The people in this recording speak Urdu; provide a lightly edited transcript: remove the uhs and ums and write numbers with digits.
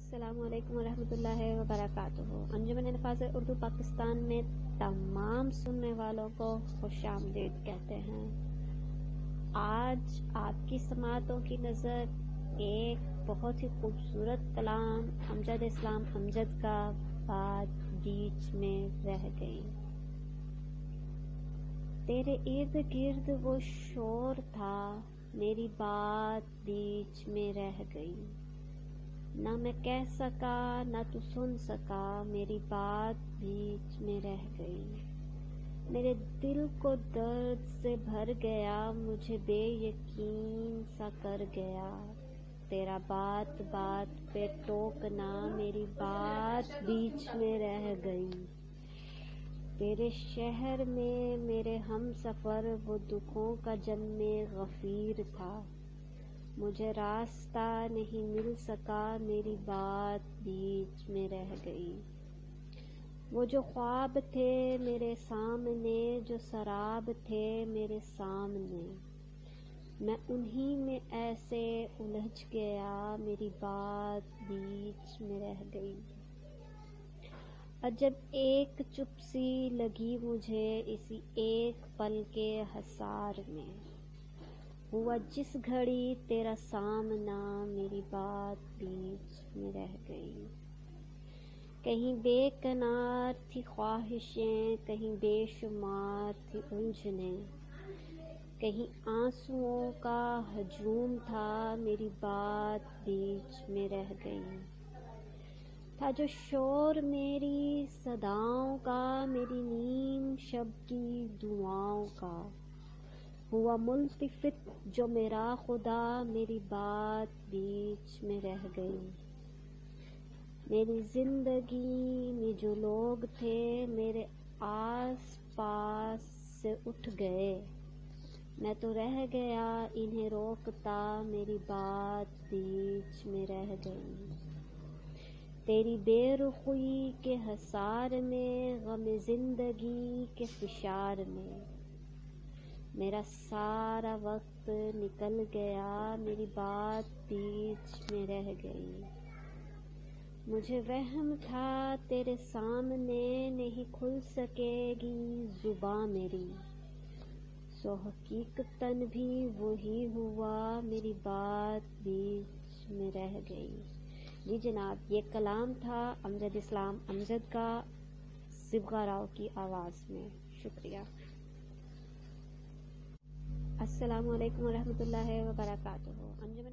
السلام علیکم ورحمۃ اللہ وبرکاتہ۔ انجمن الفاظ اردو پاکستان میں تمام سننے والوں کو خوش آمدید کہتے ہیں۔ آج آپ کی سماعتوں کی نظر ایک بہت ہی خوبصورت کلام امجد اسلام امجد کا بات بیچ میں رہ گئی۔ تیرے ارد گرد وہ شور تھا، میری بات بیچ میں رہ گئی۔ نہ میں کہہ سکا نہ تو سن سکا، میری بات بیچ میں رہ گئی۔ میرے دل کو درد سے بھر گیا، مجھے بے یقین سا کر گیا۔ تیرا بات بات پہ ٹوکنا، میری بات بیچ میں رہ گئی۔ تیرے شہر میں میرے ہم سفر، وہ دکھوں کا جم غفیر تھا۔ مجھے راستہ نہیں مل سکا، میری بات بیچ میں رہ گئی۔ وہ جو خواب تھے میرے سامنے، جو سراب تھے میرے سامنے، میں انہی میں ایسے الجھ گیا، میری بات بیچ میں رہ گئی۔ عجب ایک چپ سی لگی مجھے اسی ایک پل کے حصار میں، ہوا جس گھڑی تیرا سامنا، میری بات بیچ میں رہ گئی۔ کہیں بے کنار تھی خواہشیں، کہیں بے شمار تھی الجھنیں، کہیں آنسوؤں کا ہجوم تھا، میری بات بیچ میں رہ گئی۔ تھا جو شور میری صداؤں کا، میری نیم شب کی دعاؤں کا، ہوا ملتفت جو میرا خدا، میری بات بیچ میں رہ گئی۔ میری زندگی میں جو لوگ تھے میرے آس پاس سے اٹھ گئے، میں تو رہ گیا انہیں روکتا، میری بات بیچ میں رہ گئی۔ تیری بے رخی کے حصار میں، غم زندگی کے فشار میں، میرا سارا وقت نکل گیا، میری بات بیچ میں رہ گئی۔ مجھے وہم تھا تیرے سامنے نہیں کھل سکے گی زباں میری، سو حقیقتاً بھی وہی ہوا، میری بات بیچ میں رہ گئی۔ جی جناب، یہ کلام تھا امجد اسلام امجد کا صبغہ راؤ کی آواز میں۔ شکریہ۔ السلام علیکم ورحمۃ اللہ وبرکاتہ۔ انجمن